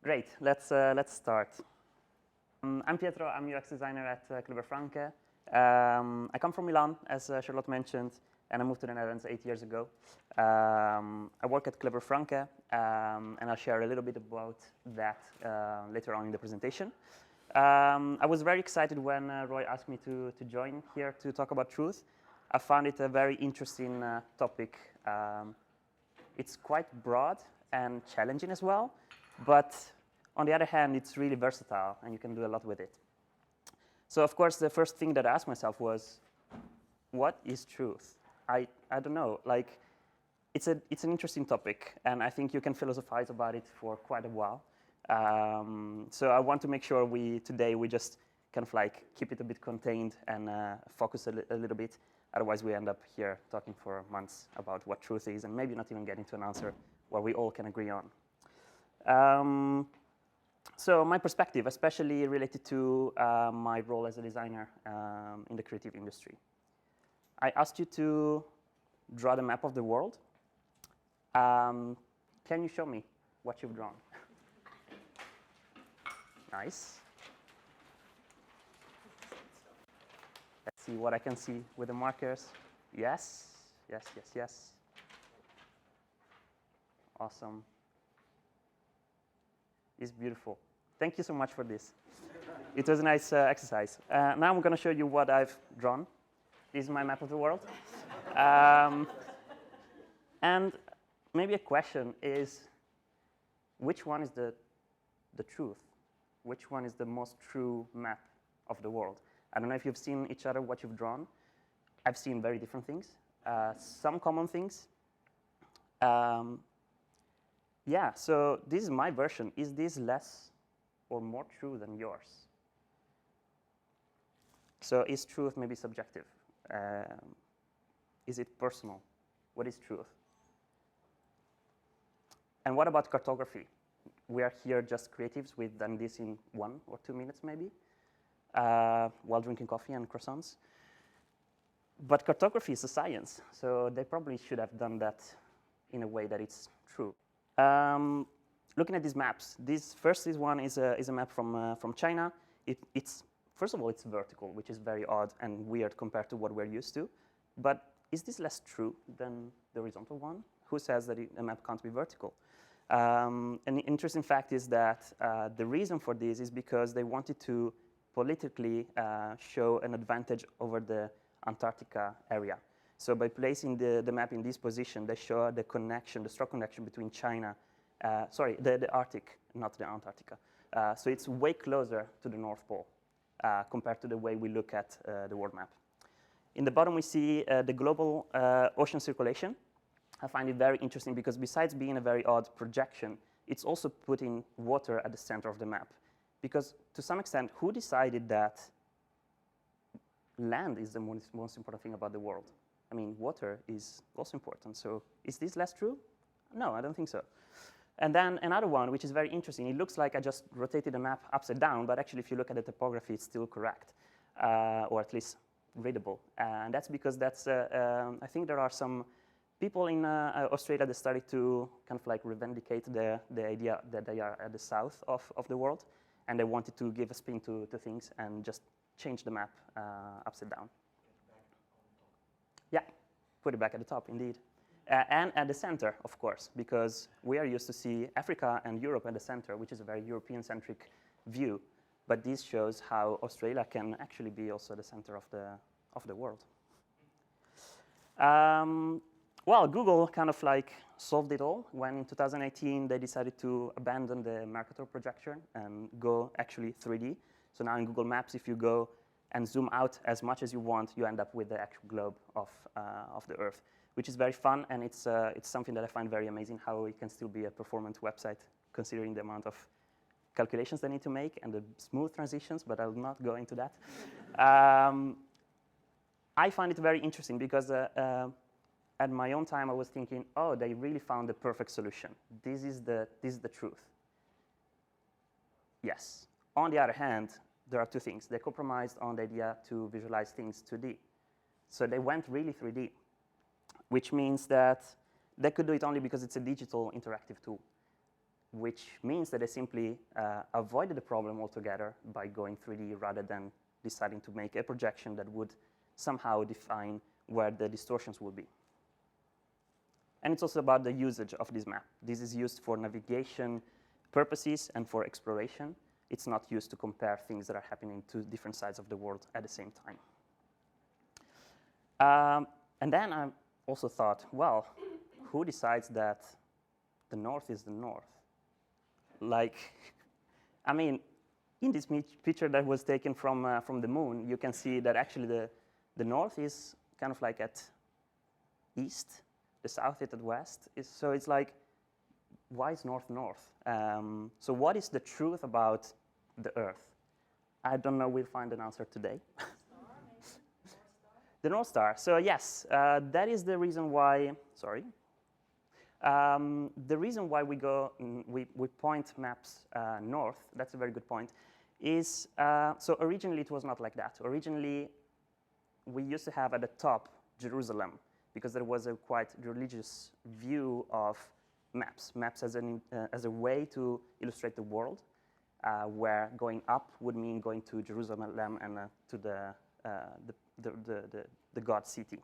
Great, let's start. I'm Pietro, I'm UX designer at Kleber Franke. I come from Milan, as Charlotte mentioned, and I moved to the Netherlands 8 years ago. I work at Kleber Franke, and I'll share a little bit about that later on in the presentation. I was very excited when Roy asked me to join here to talk about truth. I found it a very interesting topic. It's quite broad and challenging as well, but on the other hand, it's really versatile, and you can do a lot with it. So, of course, the first thing that I asked myself was, what is truth? I don't know. Like, it's an interesting topic, and I think you can philosophize about it for quite a while. So I want to make sure today we just kind of like keep it a bit contained and focus a little bit. Otherwise, we end up here talking for months about what truth is, and maybe not even getting to an answer where we all can agree on. So my perspective, especially related to my role as a designer in the creative industry. I asked you to draw the map of the world. Can you show me what you've drawn? Nice. Let's see what I can see with the markers. Yes, yes, yes, yes. Awesome. It's beautiful. Thank you so much for this. It was a nice exercise. Now I'm going to show you what I've drawn. This is my map of the world. And maybe a question is, which one is the truth? Which one is the most true map of the world? I don't know if you've seen each other, what you've drawn. I've seen very different things, some common things. Yeah, so this is my version. Is this less or more true than yours? So is truth maybe subjective? Is it personal? What is truth? And what about cartography? We are here just creatives. We've done this in 1 or 2 minutes maybe, while drinking coffee and croissants. But cartography is a science, so they probably should have done that in a way that it's true. Looking at these maps, this one is a map from China. It's first of all, it's vertical, which is very odd and weird compared to what we're used to. But is this less true than the horizontal one? Who says that a map can't be vertical? An interesting fact is that the reason for this is because they wanted to politically show an advantage over the Antarctica area. So by placing the map in this position, they show the connection, the strong connection between China, the Arctic, not the Antarctica. So it's way closer to the North Pole compared to the way we look at the world map. In the bottom, we see the global ocean circulation. I find it very interesting because besides being a very odd projection, it's also putting water at the center of the map. Because to some extent, who decided that land is the most important thing about the world? I mean, water is also important. So is this less true? No, I don't think so. And then another one, which is very interesting. It looks like I just rotated the map upside down, but actually, if you look at the topography, it's still correct, or at least readable. And that's because I think there are some people in Australia that started to kind of like revindicate the idea that they are at the south of the world, and they wanted to give a spin to things and just change the map upside down. Yeah, put it back at the top, indeed. And at the center, of course, because we are used to see Africa and Europe at the center, which is a very European-centric view. But this shows how Australia can actually be also the center of the world. Well, Google kind of like solved it all when in 2018 they decided to abandon the Mercator projection and go actually 3D. So now in Google Maps, if you go and zoom out as much as you want, you end up with the actual globe of the Earth, which is very fun, and it's something that I find very amazing, how it can still be a performant website, considering the amount of calculations they need to make and the smooth transitions, but I'll not go into that. I find it very interesting because at my own time, I was thinking, oh, they really found the perfect solution. This is the truth. Yes. On the other hand, there are two things. They compromised on the idea to visualize things 2D. So they went really 3D, which means that they could do it only because it's a digital interactive tool. which means that they simply avoided the problem altogether by going 3D rather than deciding to make a projection that would somehow define where the distortions will be. And it's also about the usage of this map. This is used for navigation purposes and for exploration. It's not used to compare things that are happening to different sides of the world at the same time. And then I also thought, well, who decides that the north is the north? Like, I mean, in this picture that was taken from the moon, you can see that actually the north is kind of like at east, the south is at west. So it's like, why is north north? So what is the truth about the Earth? I don't know. We'll find an answer today. The North Star. So yes, that is the reason why. Sorry. The reason why we point maps north. That's a very good point. Is so originally it was not like that. Originally, we used to have at the top Jerusalem because there was a quite religious view of maps. Maps as a way to illustrate the world, where going up would mean going to Jerusalem and to the God city.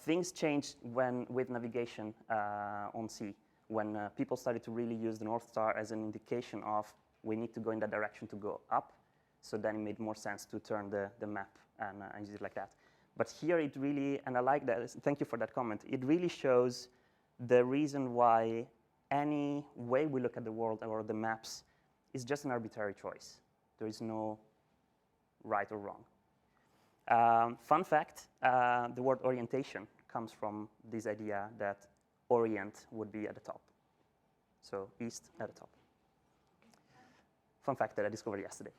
Things changed with navigation on sea, when people started to really use the North Star as an indication of we need to go in that direction to go up. So then it made more sense to turn the map and use it like that. But here it really, and I like that, thank you for that comment, it really shows the reason why any way we look at the world or the maps is just an arbitrary choice. There is no right or wrong. Fun fact, the word orientation comes from this idea that orient would be at the top. So east at the top. Fun fact that I discovered yesterday.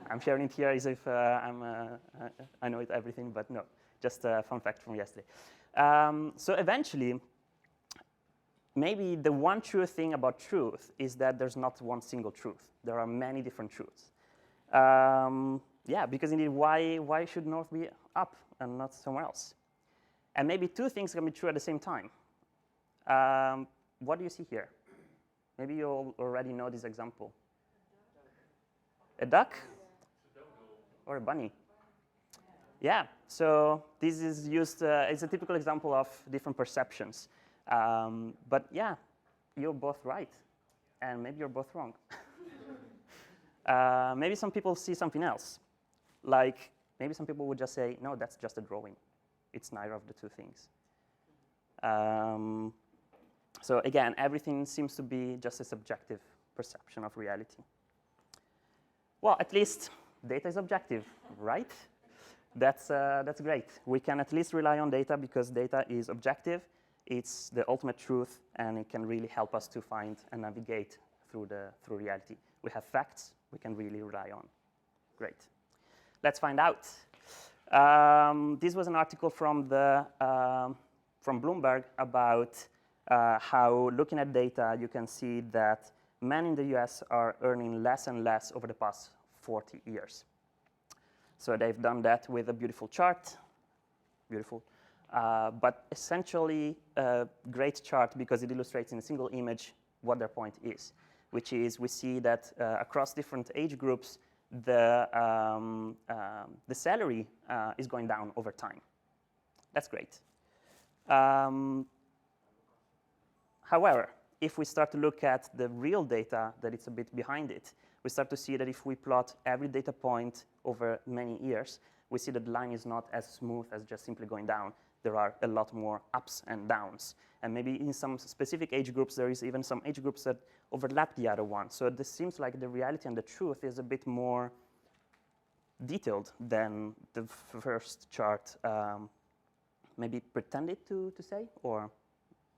I'm sharing it here as if I know it everything, but no, just a fun fact from yesterday. So eventually, maybe the one true thing about truth is that there's not one single truth. There are many different truths. Yeah, because indeed, why should north be up and not somewhere else? And maybe two things can be true at the same time. What do you see here? Maybe you all already know this example. A duck? Or a bunny? Yeah, so this is used, it's a typical example of different perceptions. But yeah, you're both right, and maybe you're both wrong. Maybe some people see something else. Like, maybe some people would just say, no, that's just a drawing. It's neither of the two things. So again, everything seems to be just a subjective perception of reality. Well, at least data is objective, right? That's great. We can at least rely on data because data is objective. It's the ultimate truth, and it can really help us to find and navigate through reality. We have facts we can really rely on. Great. Let's find out. This was an article from Bloomberg about how, looking at data, you can see that men in the US are earning less and less over the past 40 years. So they've done that with a beautiful chart. Beautiful. But essentially a great chart because it illustrates in a single image what their point is, which is we see that across different age groups, the salary is going down over time. That's great. However, if we start to look at the real data that it's a bit behind it, we start to see that if we plot every data point over many years, we see that the line is not as smooth as just simply going down. There are a lot more ups and downs. And maybe in some specific age groups, there is even some age groups that overlap the other one. So this seems like the reality and the truth is a bit more detailed than the first chart maybe pretended to say or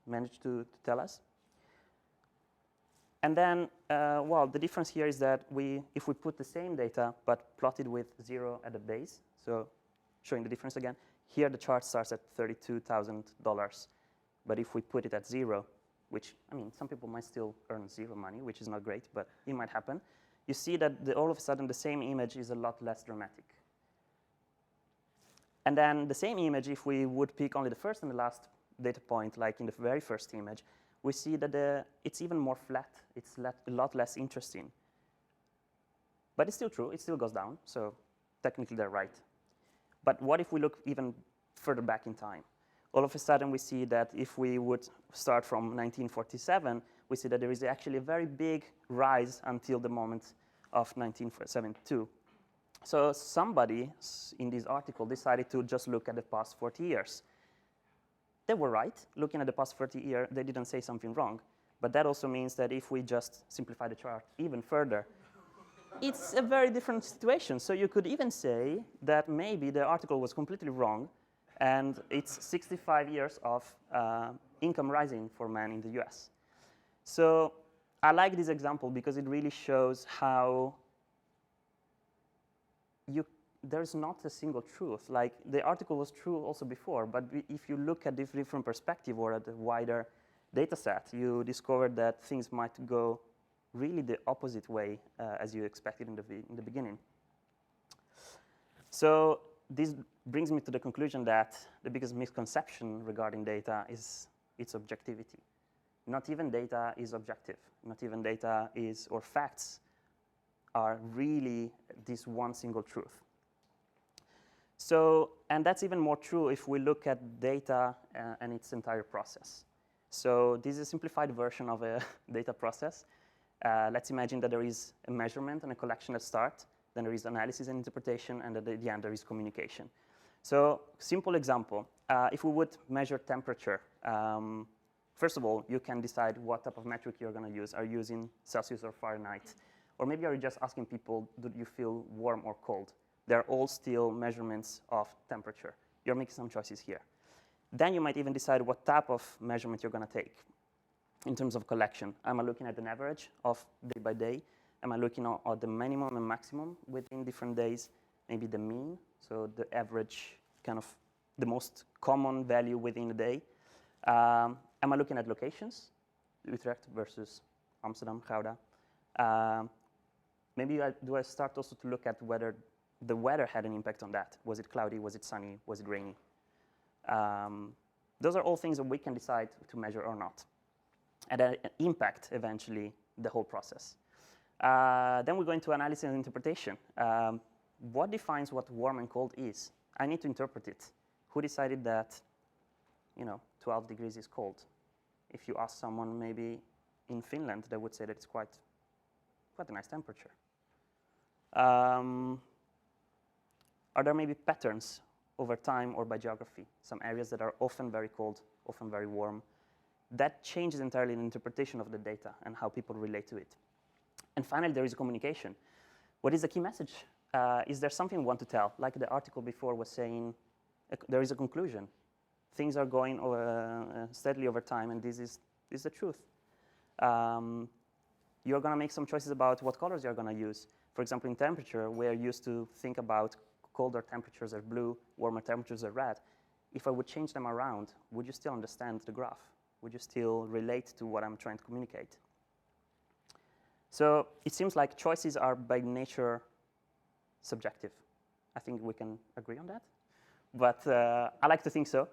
managed to tell us. And then, well, the difference here is that if we put the same data but plotted with 0 at the base, so showing the difference again, here the chart starts at $32,000. But if we put it at 0, which, I mean, some people might still earn 0 money, which is not great, but it might happen, you see that all of a sudden the same image is a lot less dramatic. And then the same image, if we would pick only the first and the last data point, like in the very first image, we see that it's even more flat. It's a lot less interesting. But it's still true. It still goes down. So technically, they're right. But what if we look even further back in time? All of a sudden, we see that if we would start from 1947, we see that there is actually a very big rise until the moment of 1972. So somebody in this article decided to just look at the past 40 years. They were right. Looking at the past 40 years, they didn't say something wrong. But that also means that if we just simplify the chart even further, it's a very different situation. So you could even say that maybe the article was completely wrong, and it's 65 years of income rising for men in the US. So I like this example because it really shows how there's not a single truth. Like, the article was true also before, but if you look at different perspective or at a wider data set, you discover that things might go really the opposite way as you expected in the beginning. So this brings me to the conclusion that the biggest misconception regarding data is its objectivity. Not even data is objective. Not even data is, or facts are really this one single truth. So, and that's even more true if we look at data and its entire process. So this is a simplified version of a data process. Let's imagine that there is a measurement and a collection at start, then there is analysis and interpretation, and at the end there is communication. So, simple example, if we would measure temperature, first of all, you can decide what type of metric you're going to use. Are you using Celsius or Fahrenheit? Or maybe are you just asking people, do you feel warm or cold? They're all still measurements of temperature. You're making some choices here. Then you might even decide what type of measurement you're going to take in terms of collection. Am I looking at an average of day by day? Am I looking at the minimum and maximum within different days? Maybe the mean, so the average, kind of the most common value within a day. Am I looking at locations? Utrecht versus Amsterdam, Gouda. Maybe do I start also to look at whether the weather had an impact on that? Was it cloudy? Was it sunny? Was it rainy? Those are all things that we can decide to measure or not, and that impact eventually the whole process. Then we go into analysis and interpretation. What defines what warm and cold is? I need to interpret it. Who decided that, 12 degrees is cold? If you ask someone maybe in Finland, they would say that it's quite a nice temperature. Are there maybe patterns over time or by geography? Some areas that are often very cold, often very warm. That changes entirely the interpretation of the data and how people relate to it. And finally, there is communication. What is the key message? Is there something we want to tell? Like the article before was saying, there is a conclusion. Things are going steadily over time, and this is the truth. You're going to make some choices about what colors you're going to use. For example, in temperature, we're used to think about colder temperatures are blue, warmer temperatures are red. If I would change them around, would you still understand the graph? Would you still relate to what I'm trying to communicate? So it seems like choices are by nature subjective. I think we can agree on that. But I like to think so.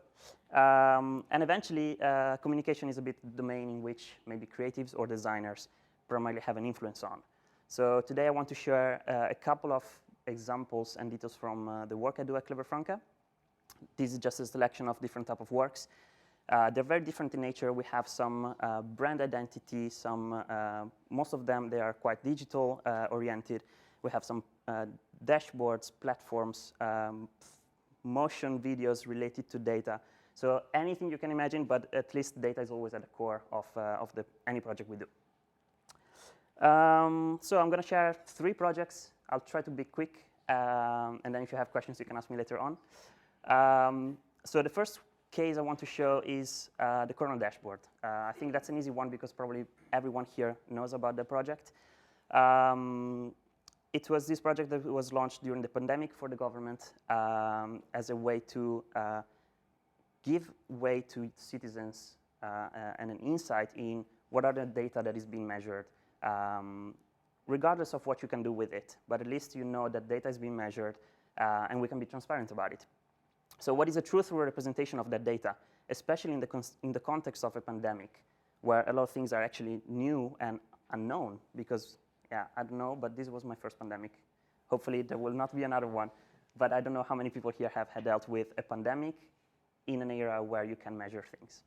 And eventually, communication is a bit the domain in which maybe creatives or designers primarily have an influence on. So today I want to share a couple of examples and details from the work I do at Clever Franca. This is just a selection of different type of works. They're very different in nature. We have some brand identity, most of them, they are quite digital oriented. We have some dashboards, platforms, motion videos related to data. So anything you can imagine, but at least data is always at the core of any project we do. So I'm going to share 3 projects. I'll try to be quick, and then if you have questions, you can ask me later on. So the first case I want to show is the kernel dashboard. I think that's an easy one because probably everyone here knows about the project. It was this project that was launched during the pandemic for the government as a way to give way to citizens and an insight in what are the data that is being measured, regardless of what you can do with it. But at least you know that data is being measured and we can be transparent about it. So what is a truthful representation of that data, especially in the context of a pandemic? where a lot of things are actually new and unknown because, yeah, I don't know, but this was my first pandemic. Hopefully there will not be another one, but I don't know how many people here have dealt with a pandemic in an era where you can measure things.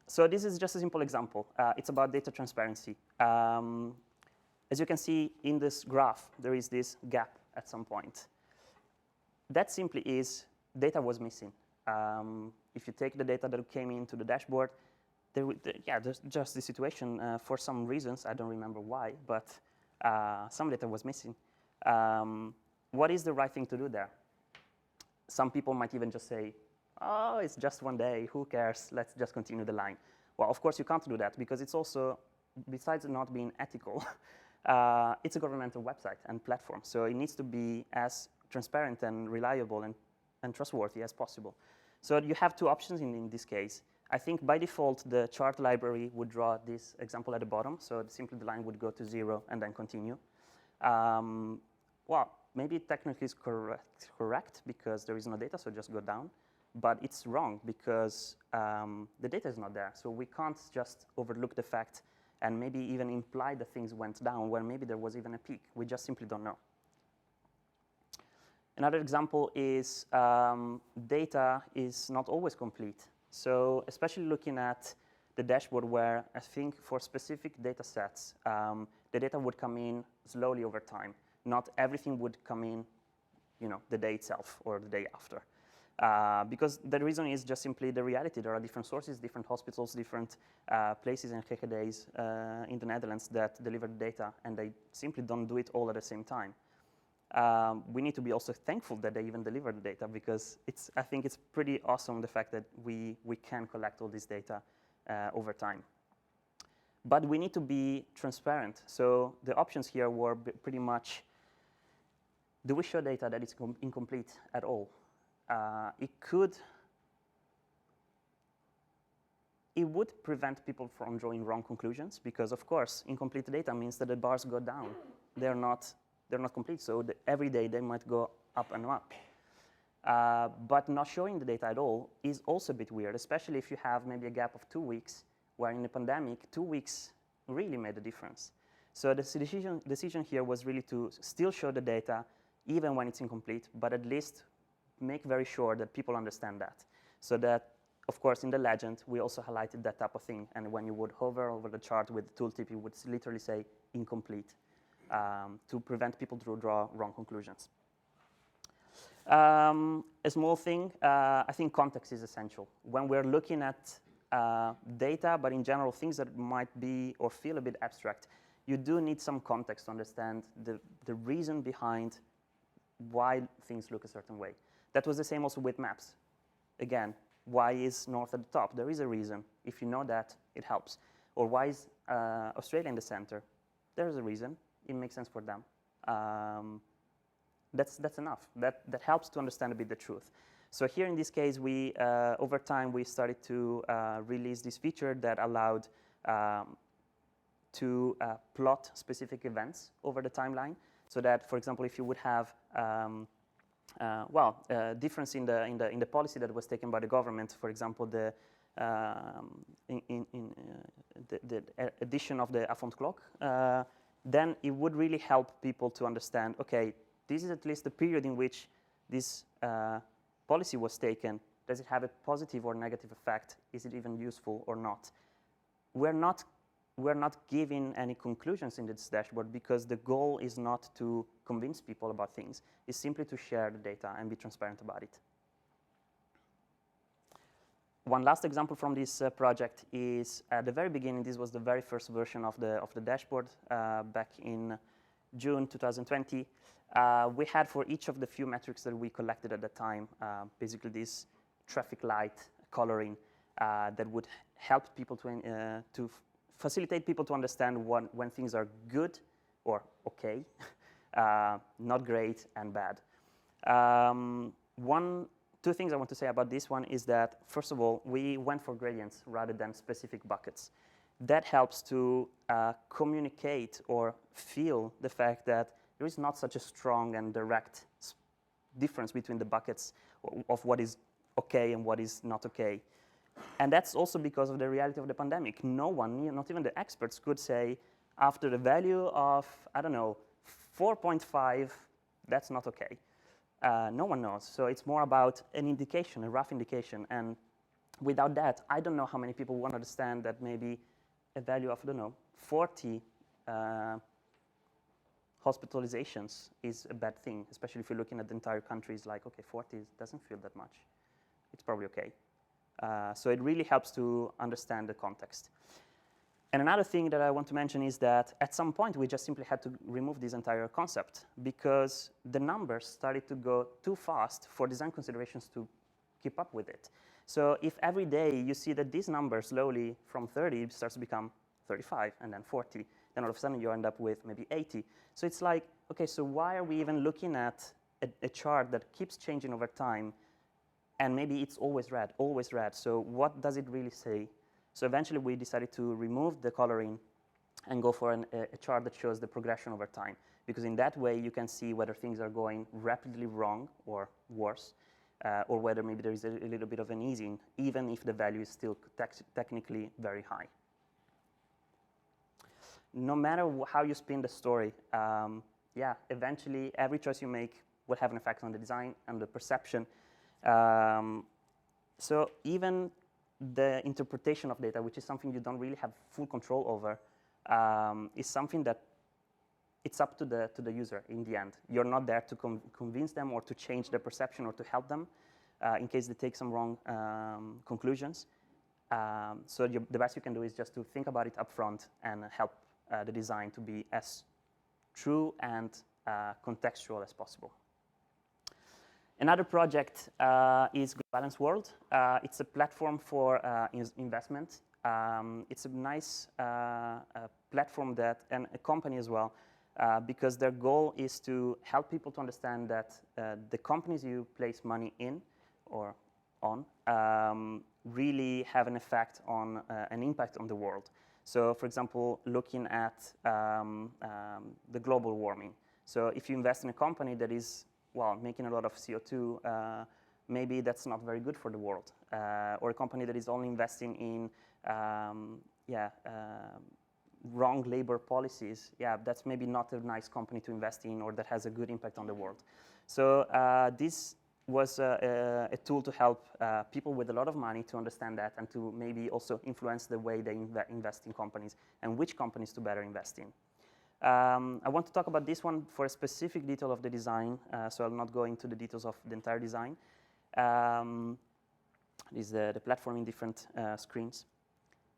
So this is just a simple example. It's about data transparency. As you can see in this graph, there is this gap at some point. That simply is data was missing. If you take the data that came into the dashboard, there's just this situation for some reasons. I don't remember why, but some data was missing. What is the right thing to do there? Some people might even just say, oh, it's just one day, who cares? Let's just continue the line. Well, of course, you can't do that because it's also, besides not being ethical, it's a governmental website and platform. So it needs to be as transparent and reliable and trustworthy as possible. So you have two options in this case. I think by default, the chart library would draw this example at the bottom. So simply the line would go to 0 and then continue. Well, maybe technically it's correct because there is no data, so just go down. But it's wrong because the data is not there. So we can't just overlook the fact and maybe even imply that things went down where maybe there was even a peak. We just simply don't know. Another example is data is not always complete. So especially looking at the dashboard where I think for specific data sets, the data would come in slowly over time. Not everything would come in, the day itself or the day after. Because the reason is just simply the reality. There are different sources, different hospitals, different places and GGD's in the Netherlands that deliver data, and they simply don't do it all at the same time. We need to be also thankful that they even deliver the data because I think it's pretty awesome the fact that we can collect all this data over time. But we need to be transparent. So the options here were pretty much, do we show data that is incomplete at all? It would prevent people from drawing wrong conclusions because, of course, incomplete data means that the bars go down. They're not complete, so every day they might go up and up. But not showing the data at all is also a bit weird, especially if you have maybe a gap of 2 weeks, where in the pandemic, 2 weeks really made a difference. So the decision here was really to still show the data, even when it's incomplete, but at least make very sure that people understand that. So that, of course, in the legend, we also highlighted that type of thing. And when you would hover over the chart with the tooltip, it would literally say incomplete to prevent people to draw wrong conclusions. A small thing, I think context is essential. When we're looking at data, but in general, things that might be or feel a bit abstract, you do need some context to understand the reason behind why things look a certain way. That was the same also with maps. Again, why is North at the top? There is a reason. If you know that, it helps. Or why is Australia in the center? There is a reason. It makes sense for them. That's enough. That helps to understand a bit the truth. So here in this case, over time, we started to release this feature that allowed to plot specific events over the timeline. So that, for example, if you would have difference in the policy that was taken by the government, for example, the addition of the Afont clock, then it would really help people to understand, okay, this is at least the period in which this policy was taken. Does it have a positive or negative effect? Is it even useful or not? We're not giving any conclusions in this dashboard because the goal is not to convince people about things. It's simply to share the data and be transparent about it. One last example from this project is at the very beginning. This was the very first version of the dashboard back in June 2020. We had for each of the few metrics that we collected at the time, basically this traffic light coloring that would help people to facilitate people to understand when things are good or okay, not great and bad. Two things I want to say about this one is that, first of all, we went for gradients rather than specific buckets. That helps to communicate or feel the fact that there is not such a strong and direct difference between the buckets of what is okay and what is not okay. And that's also because of the reality of the pandemic. No one, not even the experts, could say after the value of, I don't know, 4.5, that's not okay. No one knows. So it's more about an indication, a rough indication. And without that, I don't know how many people want to understand that maybe a value of, I don't know, 40 hospitalizations is a bad thing, especially if you're looking at the entire country. It's like, okay, 40 doesn't feel that much. It's probably okay. So it really helps to understand the context. And another thing that I want to mention is that at some point we just simply had to remove this entire concept because the numbers started to go too fast for design considerations to keep up with it. So if every day you see that this number slowly from 30 starts to become 35 and then 40, then all of a sudden you end up with maybe 80. So it's like, okay, so why are we even looking at a chart that keeps changing over time and maybe it's always red, always red. So what does it really say? So eventually we decided to remove the coloring and go for a chart that shows the progression over time. Because in that way you can see whether things are going rapidly wrong or worse, or whether maybe there is a little bit of an easing, even if the value is still technically very high. No matter how you spin the story, yeah, eventually every choice you make will have an effect on the design and the perception. So even the interpretation of data, which is something you don't really have full control over, is something that it's up to the user in the end. You're not there to convince them or to change their perception or to help them in case they take some wrong conclusions. So the best you can do is just to think about it up front and help the design to be as true and contextual as possible. Another project is Balance World. It's a platform for investment. It's a nice platform that, and a company as well, because their goal is to help people to understand that the companies you place money in or on really have an effect on, an impact on the world. So for example, looking at the global warming. So if you invest in a company that is, well, making a lot of CO2, maybe that's not very good for the world. Or a company that is only investing in, wrong labor policies, yeah, that's maybe not a nice company to invest in or that has a good impact on the world. So this was a tool to help people with a lot of money to understand that and to maybe also influence the way they invest in companies and which companies to better invest in. I want to talk about this one for a specific detail of the design, so I'll not go into the details of the entire design. This is the platform in different screens.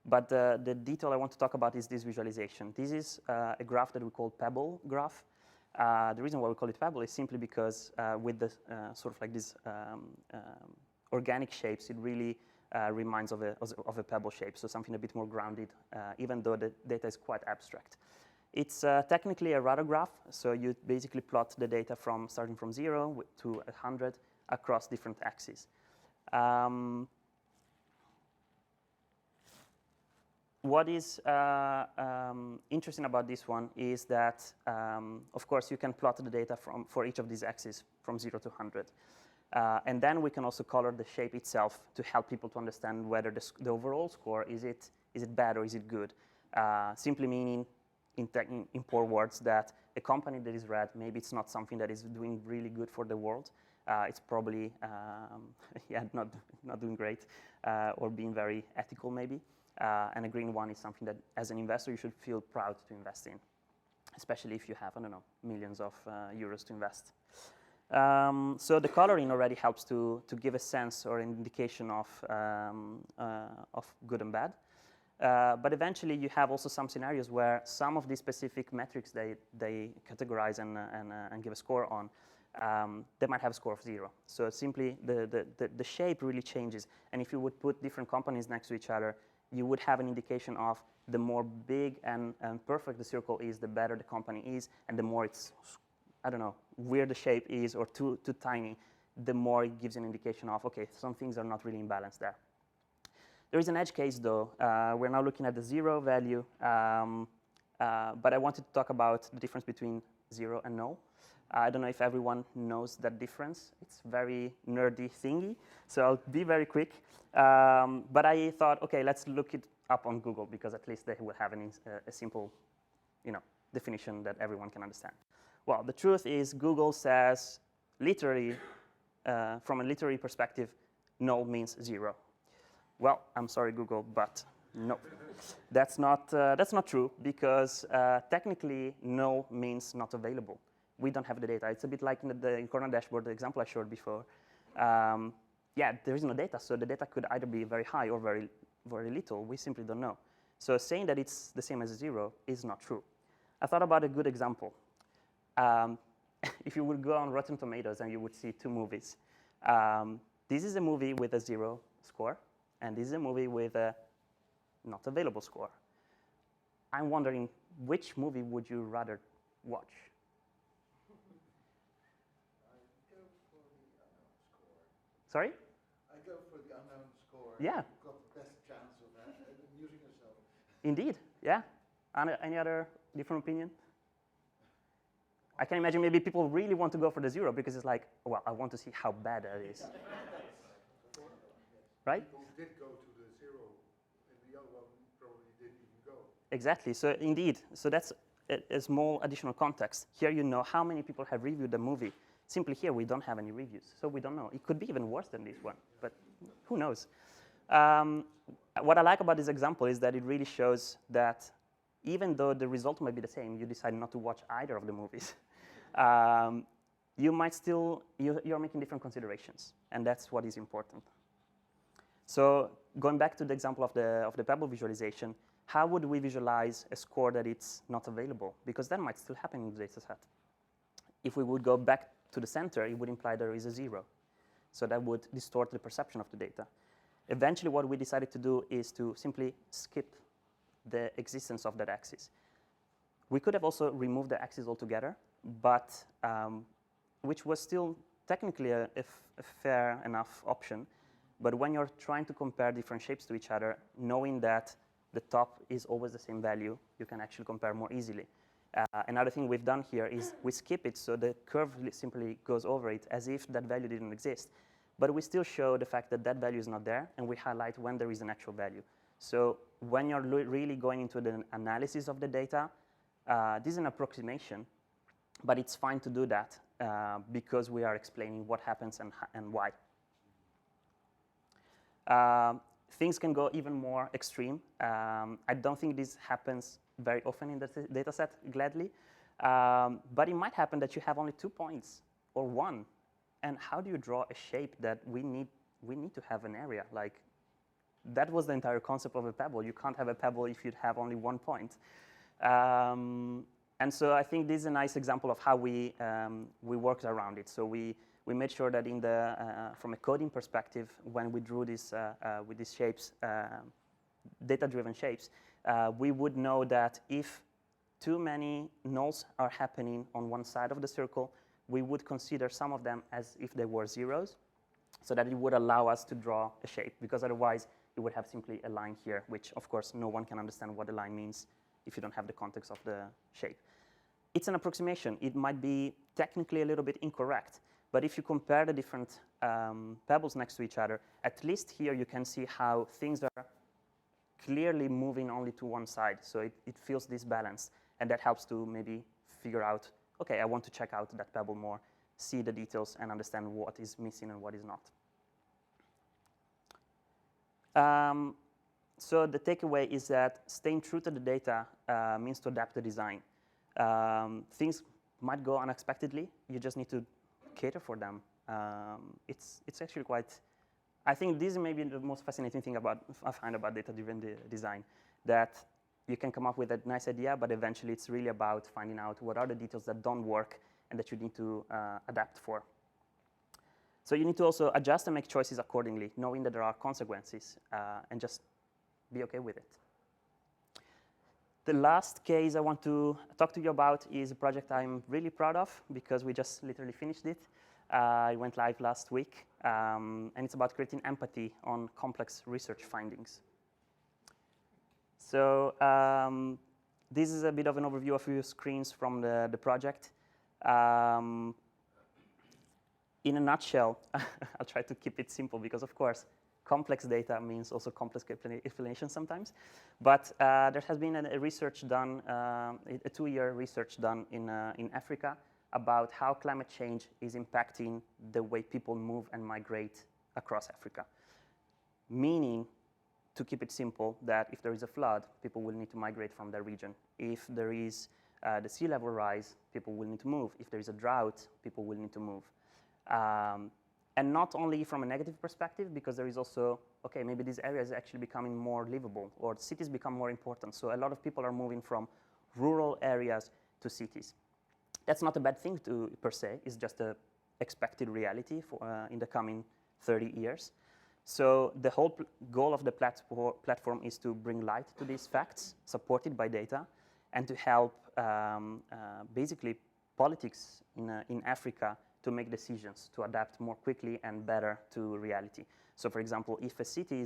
But the detail I want to talk about is this visualization. This is a graph that we call Pebble graph. The reason why we call it Pebble is simply because with the sort of like these organic shapes, it really reminds of a pebble shape, so something a bit more grounded, even though the data is quite abstract. It's technically a radar graph, so you basically plot the data from starting from 0 to 100 across different axes. What is interesting about this one is that, of course, you can plot the data for each of these axes from 0 to 100. And then we can also color the shape itself to help people to understand whether the overall score, is it bad or is it good? Simply meaning, in poor words, that a company that is red, maybe it's not something that is doing really good for the world. It's probably not doing great or being very ethical maybe. And a green one is something that, as an investor, you should feel proud to invest in, especially if you have, I don't know, millions of euros to invest. So the coloring already helps to give a sense or an indication of good and bad. But eventually, you have also some scenarios where some of these specific metrics they categorize and give a score on, they might have a score of 0. So simply, the shape really changes. And if you would put different companies next to each other, you would have an indication of the more big and perfect the circle is, the better the company is, and the more it's, I don't know, weird the shape is or too tiny, the more it gives an indication of, okay, some things are not really in balance there. There is an edge case, though. We're now looking at the 0 value, but I wanted to talk about the difference between 0 and null. I don't know if everyone knows that difference. It's very nerdy thingy, so I'll be very quick. But I thought, okay, let's look it up on Google, because at least they will have a simple definition that everyone can understand. Well, the truth is Google says literally, from a literary perspective, null means 0. Well, I'm sorry, Google, but no. That's not true, because technically null means not available. We don't have the data. It's a bit like in the corner dashboard, the example I showed before. Yeah, there is no data, so the data could either be very high or very, very little. We simply don't know. So saying that it's the same as 0 is not true. I thought about a good example. If you would go on Rotten Tomatoes and you would see 2 movies. This is a movie with a 0 score, and this is a movie with a not available score. I'm wondering, which movie would you rather watch? I go for the unknown score. Sorry? I go for the unknown score. Yeah. You've got the best chance of amusing yourself. Indeed, yeah. Any other different opinion? I can imagine maybe people really want to go for the 0 because it's like, well, I want to see how bad that is. Right? People did go to the 0, and the other one probably didn't even go. Exactly. So indeed, so that's a small additional context. Here you know how many people have reviewed the movie. Simply here we don't have any reviews, so we don't know. It could be even worse than this one, but who knows? What I like about this example is that it really shows that even though the result might be the same, you decide not to watch either of the movies. You might still, you're making different considerations, and that's what is important. So going back to the example of the Pebble visualization, how would we visualize a score that it's not available? Because that might still happen in the data set. If we would go back to the center, it would imply there is a 0. So that would distort the perception of the data. Eventually, what we decided to do is to simply skip the existence of that axis. We could have also removed the axis altogether, but which was still technically a fair enough option. But when you're trying to compare different shapes to each other, knowing that the top is always the same value, you can actually compare more easily. Another thing we've done here is we skip it, so the curve simply goes over it as if that value didn't exist. But we still show the fact that that value is not there, and we highlight when there is an actual value. So when you're really going into the analysis of the data, this is an approximation, but it's fine to do that because we are explaining what happens and why. Things can go even more extreme. I don't think this happens very often in the data set, gladly. But it might happen that you have only 2 points or 1. And how do you draw a shape that we need to have an area? Like, that was the entire concept of a pebble. You can't have a pebble if you have only 1 point. And so I think this is a nice example of how we worked around it. So we made sure that from a coding perspective, when we drew this with these shapes, data-driven shapes, we would know that if too many nulls are happening on one side of the circle, we would consider some of them as if they were 0s, so that it would allow us to draw a shape, because otherwise you would have simply a line here, which of course no one can understand what the line means if you don't have the context of the shape. It's an approximation. It might be technically a little bit incorrect, but if you compare the different pebbles next to each other, at least here you can see how things are clearly moving only to one side, so it feels disbalanced, and that helps to maybe figure out, okay, I want to check out that pebble more, see the details, and understand what is missing and what is not. So the takeaway is that staying true to the data means to adapt the design. Things might go unexpectedly. You just need to cater for them. It's actually quite, I think this is maybe the most fascinating thing I find about data-driven design, that you can come up with a nice idea, but eventually it's really about finding out what are the details that don't work and that you need to adapt for. So you need to also adjust and make choices accordingly, knowing that there are consequences, and just be okay with it. The last case I want to talk to you about is a project I'm really proud of, because we just literally finished it. It went live last week, and it's about creating empathy on complex research findings. So this is a bit of an overview of a few screens from the project. In a nutshell, I'll try to keep it simple because, of course, complex data means also complex explanation sometimes. But there has been a research done, a 2-year research done in Africa about how climate change is impacting the way people move and migrate across Africa. Meaning, to keep it simple, that if there is a flood, people will need to migrate from their region. If there is the sea level rise, people will need to move. If there is a drought, people will need to move. And not only from a negative perspective, because there is also, okay, maybe this area is actually becoming more livable, or cities become more important. So a lot of people are moving from rural areas to cities. That's not a bad thing per se. It's just a expected reality for, in the coming 30 years. So the whole goal of the platform is to bring light to these facts, supported by data, and to help basically politics in Africa to make decisions, to adapt more quickly and better to reality. So for example, if a city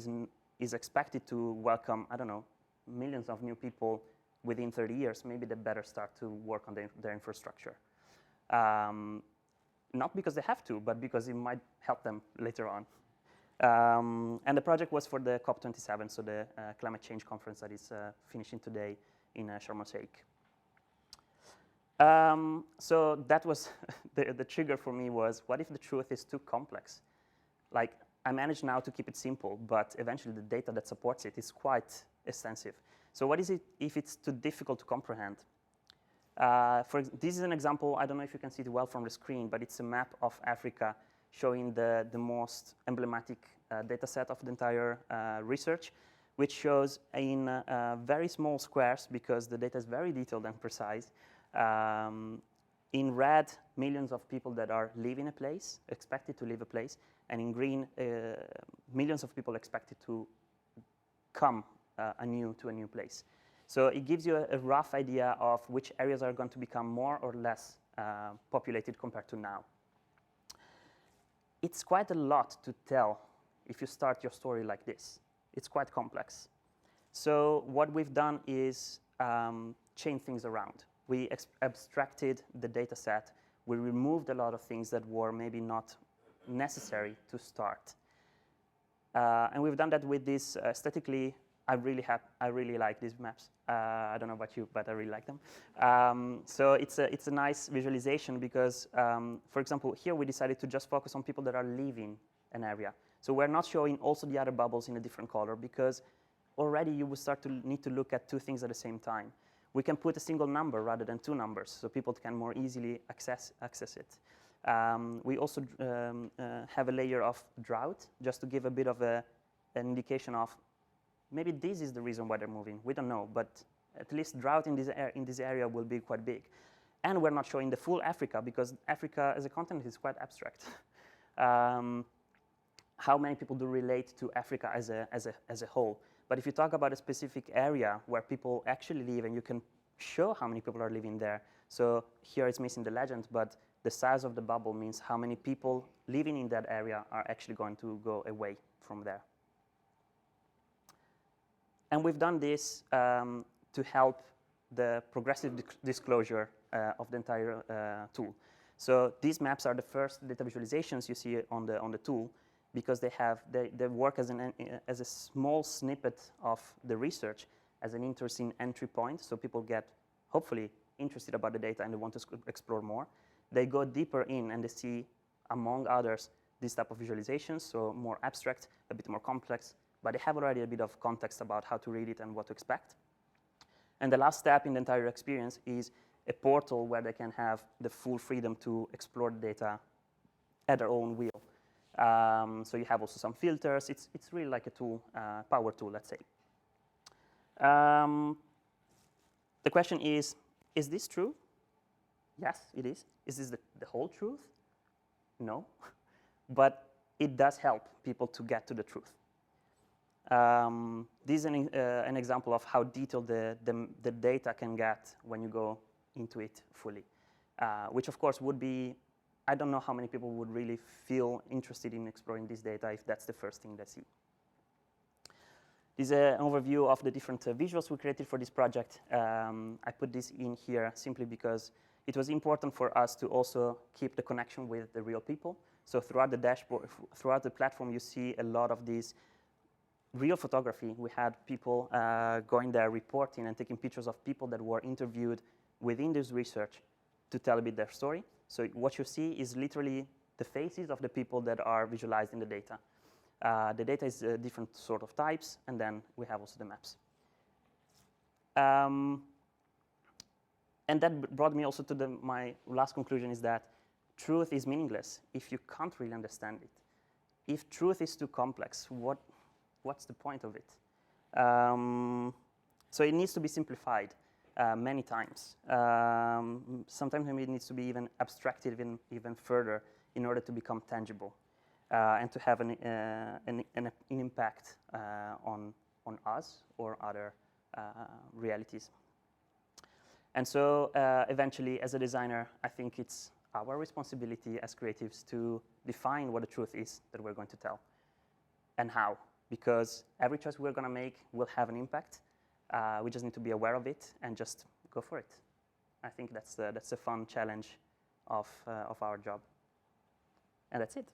is expected to welcome, I don't know, millions of new people within 30 years, maybe they better start to work on their infrastructure. Not because they have to, but because it might help them later on. And the project was for the COP27, so the climate change conference that is finishing today in Sharm el-Sheikh. So that was the trigger for me was, what if the truth is too complex? Like, I managed now to keep it simple, but eventually the data that supports it is quite extensive. So what is it if it's too difficult to comprehend? This is an example, I don't know if you can see it well from the screen, but it's a map of Africa showing the most emblematic data set of the entire research, which shows in very small squares, because the data is very detailed and precise. In red, millions of people that are living a place, expected to live a place, and in green, millions of people expected to come to a new place. So it gives you a rough idea of which areas are going to become more or less populated compared to now. It's quite a lot to tell if you start your story like this. It's quite complex. So what we've done is change things around. We abstracted the data set. We removed a lot of things that were maybe not necessary to start. And we've done that with this aesthetically. I really like these maps. I don't know about you, but I really like them. So it's a nice visualization because, for example, here we decided to just focus on people that are leaving an area. So we're not showing also the other bubbles in a different color, because already you will start to need to look at two things at the same time. We can put a single number rather than two numbers, so people can more easily access it. We also have a layer of drought, just to give a bit of an indication of maybe this is the reason why they're moving. We don't know, but at least drought in this area will be quite big. And we're not showing the full Africa, because Africa as a continent is quite abstract. How many people do relate to Africa as a whole? But if you talk about a specific area where people actually live, and you can show how many people are living there. So here it's missing the legend, but the size of the bubble means how many people living in that area are actually going to go away from there. And we've done this to help the progressive disclosure of the entire tool. So these maps are the first data visualizations you see on the tool, because they work as a small snippet of the research, as an interesting entry point, so people get hopefully interested about the data and they want to explore more. They go deeper in and they see, among others, this type of visualizations, so more abstract, a bit more complex, but they have already a bit of context about how to read it and what to expect. And the last step in the entire experience is a portal where they can have the full freedom to explore the data at their own will. So you have also some filters. It's really like a tool, power tool, let's say. The question is this true? Yes, it is. Is this the whole truth? No. But it does help people to get to the truth. This is an example of how detailed the data can get when you go into it fully, which of course would be, I don't know how many people would really feel interested in exploring this data if that's the first thing they see. This is an overview of the different visuals we created for this project. I put this in here simply because it was important for us to also keep the connection with the real people. So throughout the dashboard, throughout the platform, you see a lot of these real photography. We had people going there reporting and taking pictures of people that were interviewed within this research to tell a bit their story. So what you see is literally the faces of the people that are visualized in the data. The data is different sort of types, and then we have also the maps. And that brought me also to my last conclusion is that truth is meaningless if you can't really understand it. If truth is too complex, what's the point of it? So it needs to be simplified many times. Sometimes maybe it needs to be even abstracted even further in order to become tangible and to have an impact on us or other realities. And so eventually, as a designer, I think it's our responsibility as creatives to define what the truth is that we're going to tell and how. Because every choice we're going to make will have an impact. We just need to be aware of it and just go for it. I think that's a fun challenge of our job. And that's it.